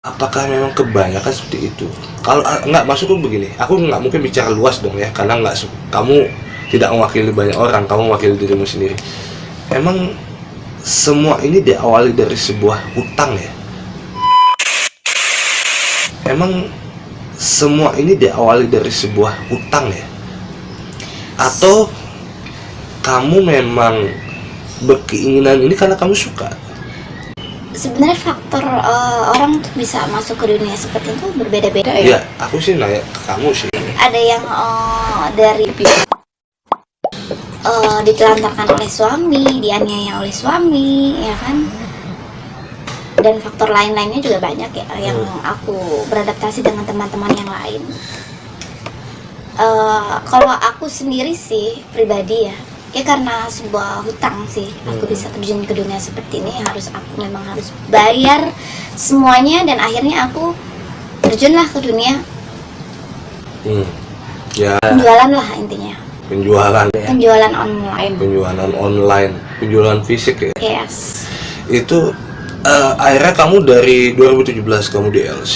Apakah memang kebanyakan seperti itu? Kalau nggak masukku begini, aku nggak mungkin bicara luas dong ya, karena kamu tidak mewakili banyak orang, kamu mewakili dirimu sendiri. Emang semua ini diawali dari sebuah hutang ya? Emang semua ini diawali dari sebuah hutang ya? Atau kamu memang berkeinginan ini karena kamu suka? Sebenarnya faktor orang tuh bisa masuk ke dunia seperti itu berbeda-beda ya. Iya, aku sih nanya ke kamu sih. Ada yang dari ditelantarkan oleh suami, dianiaya oleh suami, ya kan. Dan faktor lain-lainnya juga banyak ya, yang aku beradaptasi dengan teman-teman yang lain. Kalau aku sendiri sih pribadi ya karena sebuah hutang sih aku bisa terjun ke dunia seperti ini. Memang harus bayar semuanya, dan akhirnya aku terjunlah ke dunia Ya, penjualan lah intinya. penjualan ya. Penjualan online. Penjualan online, penjualan fisik ya. Yes. Itu akhirnya kamu dari 2017 kamu di LC,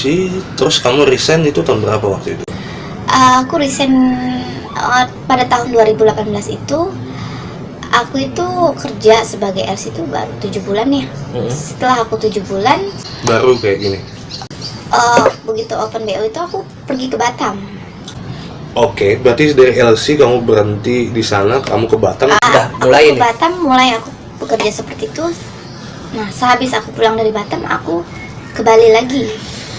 terus kamu resign itu tahun berapa waktu itu? Aku resign pada tahun 2018 itu. Aku itu kerja sebagai LC itu baru 7 bulan ya. Setelah aku 7 bulan Baru kayak gini. begitu open BO itu aku pergi ke Batam. Oke, berarti dari LC kamu berhenti di sana, kamu ke Batam. Udah mulai ke Batam, mulai aku bekerja seperti itu. Nah, sehabis aku pulang dari Batam, aku ke Bali lagi.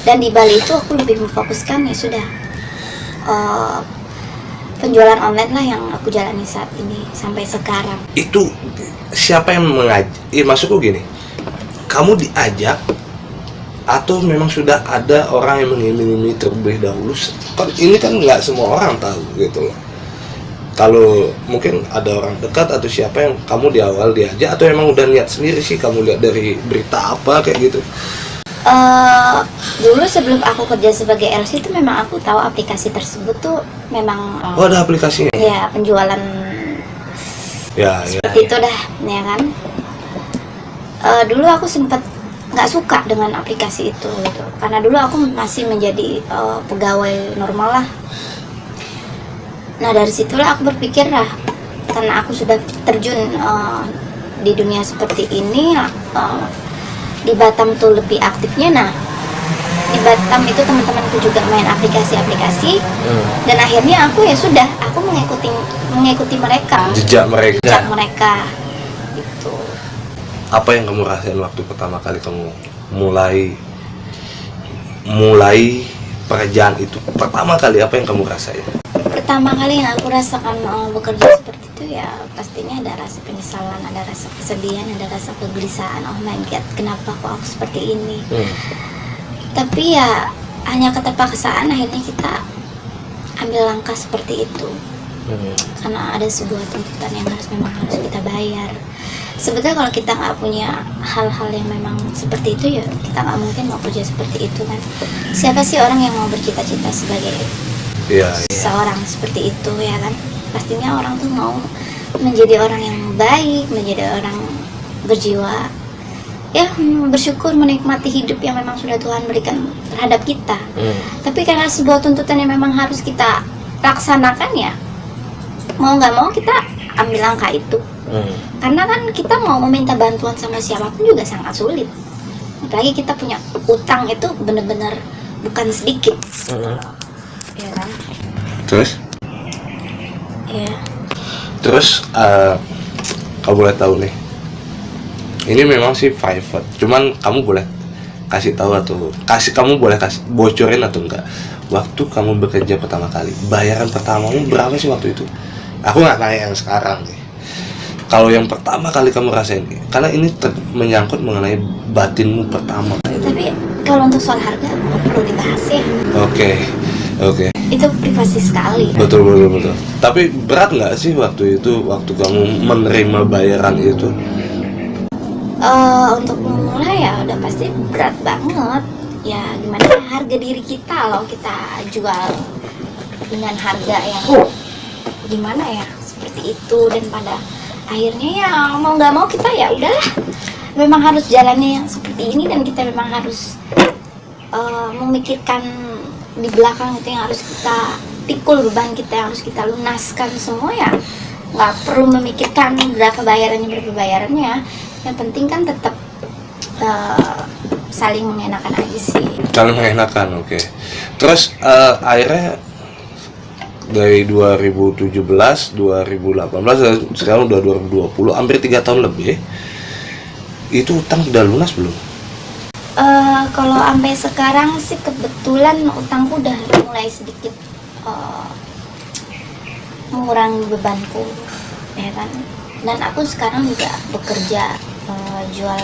Dan di Bali itu aku lebih memfokuskan ya sudah penjualan online lah yang aku jalani saat ini sampai sekarang. Itu siapa yang mengajak? Maksudku gini, kamu diajak atau memang sudah ada orang yang mengiming-imingi terlebih dahulu? Ini kan nggak semua orang tahu gitu loh. Kalau mungkin ada orang dekat atau siapa yang kamu di awal diajak, atau emang udah niat sendiri sih, kamu lihat dari berita apa kayak gitu? Dulu sebelum aku kerja sebagai LC itu memang aku tahu aplikasi tersebut tuh memang Oh, ada aplikasinya? ya penjualan Ya, seperti itu dah, ya kan. Dulu aku sempat nggak suka dengan aplikasi itu gitu. Karena dulu aku masih menjadi pegawai normal lah. Nah, dari situlah aku berpikir lah, karena aku sudah terjun di dunia seperti ini, di Batam tuh lebih aktifnya. Nah, di Batam itu teman-temanku juga main aplikasi-aplikasi, dan akhirnya aku ya sudah, aku mengikuti mereka, jejak mereka gitu. Apa yang kamu rasain waktu pertama kali kamu mulai pekerjaan itu? Pertama kali apa yang kamu rasain? Pertama kali yang aku rasakan bekerja seperti itu ya pastinya ada rasa penyesalan, ada rasa kesedihan, ada rasa kegelisahan. Oh my god, kenapa kok aku seperti ini? Tapi ya hanya keterpaksaan akhirnya kita ambil langkah seperti itu. Karena ada sebuah tuntutan yang memang harus kita bayar. Sebetulnya kalau kita nggak punya hal-hal yang memang seperti itu ya kita nggak mungkin mau kerja seperti itu kan. Siapa sih orang yang mau bercita-cita sebagai seorang seperti itu, ya kan? Pastinya orang tuh mau menjadi orang yang baik, menjadi orang berjiwa ya, bersyukur, menikmati hidup yang memang sudah Tuhan berikan terhadap kita. Tapi karena sebuah tuntutan yang memang harus kita laksanakan ya, mau nggak mau kita ambil langkah itu. Karena kan kita mau meminta bantuan sama siapapun juga sangat sulit. Apalagi kita punya utang itu benar-benar bukan sedikit. Ya kan? Terus? Ya. Terus kamu boleh tahu nih, ini memang sih private, cuman kamu boleh kasih tahu atau kamu boleh kasih bocorin atau enggak, waktu kamu bekerja pertama kali, bayaran pertamamu berapa sih waktu itu? Aku nggak nanya yang sekarang nih. Kalau yang pertama kali kamu rasain, karena ini menyangkut mengenai batinmu pertama. Tapi kalau untuk soal harga nggak perlu dibahas ya. Oke. Itu privasi sekali. Betul. Tapi berat nggak sih waktu itu, waktu kamu menerima bayaran itu? Untuk memulai ya udah pasti berat banget. Ya gimana harga diri kita loh kita jual dengan harga yang gimana ya seperti itu, dan pada akhirnya ya mau nggak mau kita ya udahlah memang harus jalannya yang seperti ini, dan kita memang harus memikirkan di belakang itu yang harus kita pikul, beban kita yang harus kita lunaskan semua ya, nggak perlu memikirkan berapa bayarannya. Yang penting kan tetap saling mengenakan aja sih. Saling mengenakan, oke. Terus akhirnya dari 2017, 2018, sekarang udah 2020, hampir 3 tahun lebih. Itu utang udah lunas belum? Kalau sampai sekarang sih kebetulan utangku udah mulai sedikit mengurangi bebanku, ya kan. Dan aku sekarang juga bekerja jual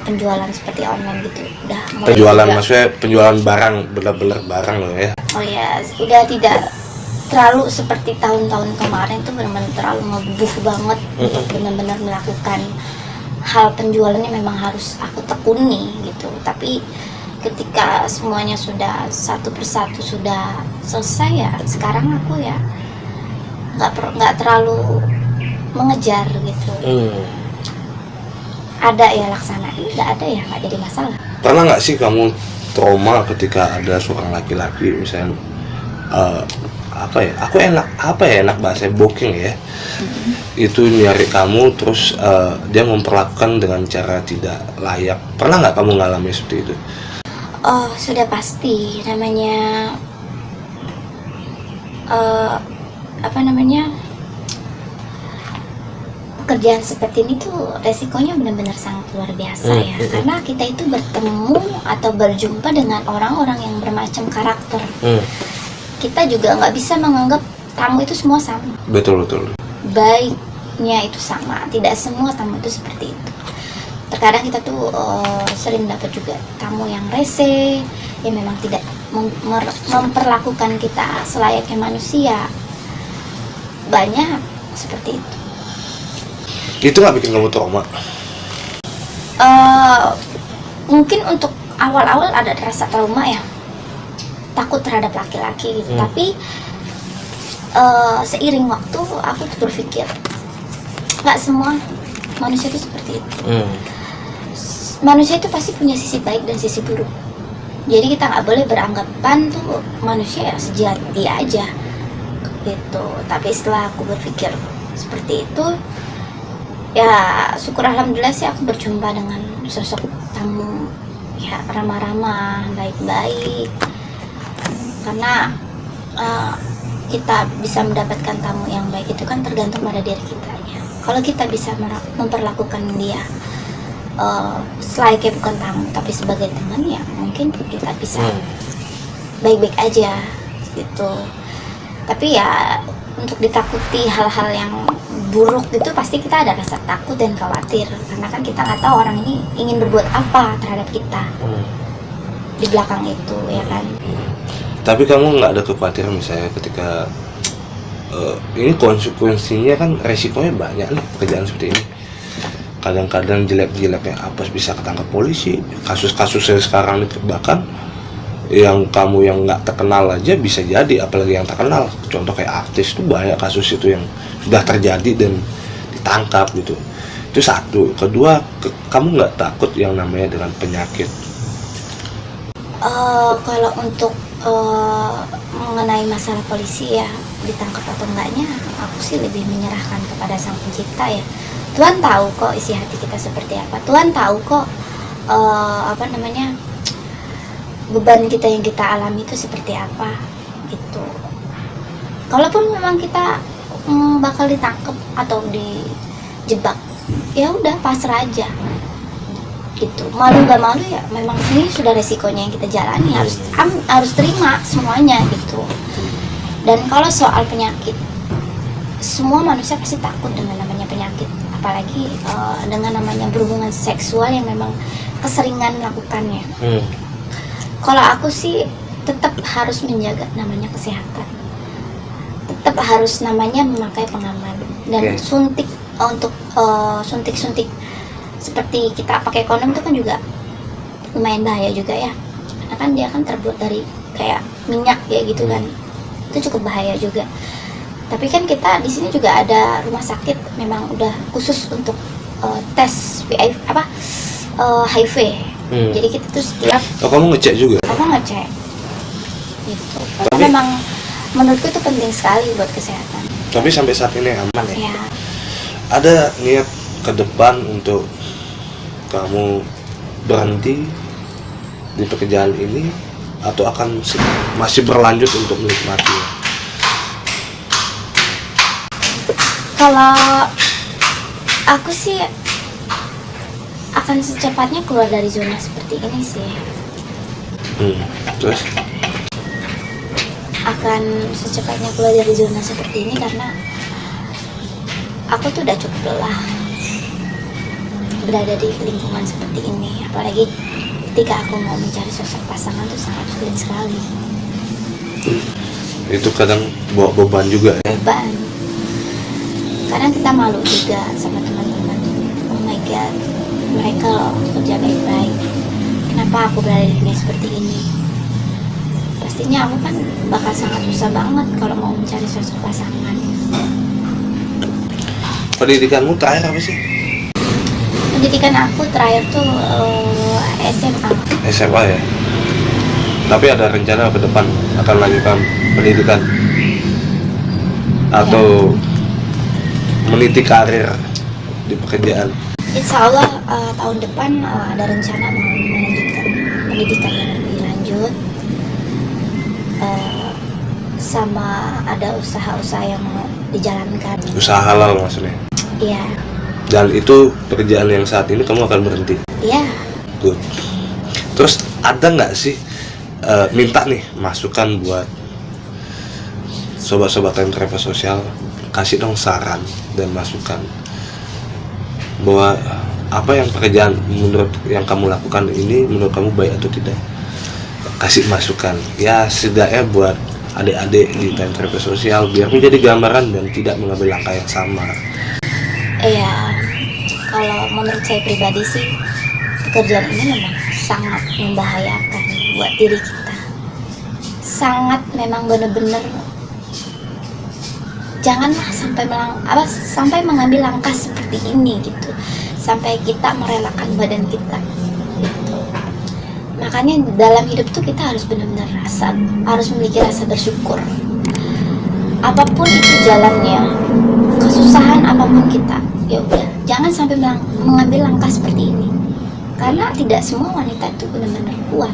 penjualan seperti online gitu. Udah mulai Penjualan juga. maksudnya penjualan barang, bener-bener barang loh ya. Oh ya, udah tidak terlalu seperti tahun-tahun kemarin tuh benar-benar terlalu ngebuh banget untuk benar-benar melakukan hal penjualannya, memang harus aku tekuni gitu. Tapi ketika semuanya sudah satu persatu sudah selesai ya, sekarang aku ya nggak terlalu mengejar gitu. Ada ya laksanain, nggak ada ya nggak jadi masalah. Pernah nggak sih kamu trauma ketika ada seorang laki-laki misalnya enak bahasa booking ya, itu nyari kamu terus dia memperlakukan dengan cara tidak layak? Pernah nggak kamu ngalami seperti itu? Oh, sudah pasti. Namanya pekerjaan seperti ini tuh resikonya benar-benar sangat luar biasa ya. Karena kita itu bertemu atau berjumpa dengan orang-orang yang bermacam karakter. Kita juga nggak bisa menganggap tamu itu semua sama. Betul. Baiknya itu sama, tidak semua tamu itu seperti itu. Terkadang kita tuh sering dapat juga tamu yang rese, yang memang tidak memperlakukan kita selayaknya manusia. Banyak seperti itu. Itu nggak bikin kamu trauma? Mungkin untuk awal-awal ada rasa trauma ya, takut terhadap laki-laki gitu. Tapi seiring waktu aku tuh berpikir nggak semua manusia itu seperti itu. Manusia itu pasti punya sisi baik dan sisi buruk. Jadi kita nggak boleh beranggapan tuh manusia ya sejati aja gitu. Tapi setelah aku berpikir seperti itu, ya syukur alhamdulillah sih aku berjumpa dengan sosok tamu ya ramah-ramah, baik-baik. Karena kita bisa mendapatkan tamu yang baik itu kan tergantung pada diri kita ya. Kalau kita bisa memperlakukan dia selayaknya bukan tamu tapi sebagai teman, ya mungkin kita bisa baik-baik aja gitu. Tapi ya untuk ditakuti hal-hal yang buruk itu pasti kita ada rasa takut dan khawatir, karena kan kita nggak tahu orang ini ingin berbuat apa terhadap kita di belakang itu, ya kan. Tapi kamu nggak ada kekhawatiran misalnya ketika ini konsekuensinya kan resikonya banyak nih pekerjaan seperti ini. Kadang-kadang jelek-jeleknya apa bisa ketangkap polisi. Kasus-kasusnya sekarang itu bahkan yang kamu yang nggak terkenal aja bisa jadi, apalagi yang terkenal. Contoh kayak artis tuh banyak kasus itu yang sudah terjadi dan ditangkap gitu. Itu satu. Kedua, kamu nggak takut yang namanya dengan penyakit? Kalau untuk mengenai masalah polisi ya ditangkap atau enggaknya, aku sih lebih menyerahkan kepada Sang Pencipta ya. Tuhan tahu kok isi hati kita seperti apa. Tuhan tahu kok beban kita yang kita alami itu seperti apa gitu. Kalaupun memang kita bakal ditangkap atau dijebak, ya udah pasrah aja gitu. Malu gak malu ya memang ini sudah resikonya yang kita jalani, harus terima semuanya gitu. Dan kalau soal penyakit, semua manusia pasti takut dengan namanya penyakit, apalagi dengan namanya berhubungan seksual yang memang keseringan melakukannya. Kalau aku sih tetap harus menjaga namanya kesehatan, tetap harus namanya memakai pengaman dan suntik untuk suntik-suntik seperti kita pakai kondom itu kan juga lumayan bahaya juga ya, karena kan dia kan terbuat dari kayak minyak ya gitu kan, itu cukup bahaya juga. Tapi kan kita di sini juga ada rumah sakit memang udah khusus untuk tes HIV Jadi kita tuh setiap Oh, kamu ngecek juga? aku ngecek gitu, karena memang menurutku itu penting sekali buat kesehatan. Tapi sampai saat ini aman ya? Ya, Ada niat ke depan untuk kamu berhenti di pekerjaan ini atau akan masih berlanjut untuk menikmatinya? kalau aku sih akan secepatnya keluar dari zona seperti ini sih. Terus? Akan secepatnya keluar dari zona seperti ini karena aku tuh udah cukup lelah berada di lingkungan seperti ini, apalagi ketika aku mau mencari sosok pasangan tuh sangat sulit sekali. Itu kadang bawa beban juga ya? Beban, kadang kita malu juga sama teman-teman. Oh my god, mereka loh kerja baik-baik, kenapa aku berada di dunia seperti ini? Pastinya aku kan bakal sangat susah banget kalau mau mencari sosok pasangan. Pendidikanmu terakhir apa sih? Pendidikan aku terakhir tuh SMA. SMA ya? Tapi ada rencana ke depan akan melanjutkan pendidikan? Atau meniti karir di pekerjaan? Insya Allah tahun depan ada rencana mau melanjutkan pendidikan yang lebih lanjut, sama ada usaha-usaha yang mau dijalankan. Usaha halal maksudnya? Iya, Dan itu pekerjaan yang saat ini kamu akan berhenti? iya. Good. Terus ada nggak sih minta nih masukan buat sobat-sobat Time Travel Sosial, kasih dong saran dan masukan bahwa apa yang pekerjaan menurut yang kamu lakukan ini menurut kamu baik atau tidak? Kasih masukan ya, setidaknya buat adik-adik di Time Travel Sosial biar menjadi gambaran dan tidak mengambil langkah yang sama. Iya, kalau menurut saya pribadi sih pekerjaan ini memang sangat membahayakan buat diri kita. Sangat, memang benar-benar janganlah sampai mengambil langkah seperti ini gitu. Sampai kita merelakan badan kita gitu. Makanya dalam hidup tuh kita harus benar-benar harus memiliki rasa bersyukur. Apapun itu jalannya, kesusahan apapun kita, ya udah jangan sampai mengambil langkah seperti ini, karena tidak semua wanita itu benar-benar kuat.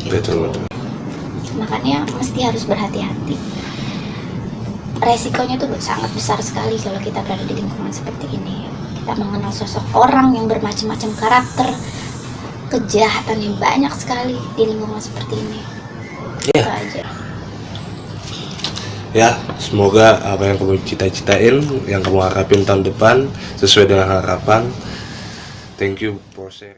Betul. Makanya mesti harus berhati-hati. Resikonya tuh sangat besar sekali kalau kita berada di lingkungan seperti ini. Kita mengenal sosok orang yang bermacam-macam karakter, kejahatan yang banyak sekali di lingkungan seperti ini. Iya. Itu aja. Ya, semoga apa yang kamu cita-citain, yang kamu harapin tahun depan sesuai dengan harapan. Thank you for sharing.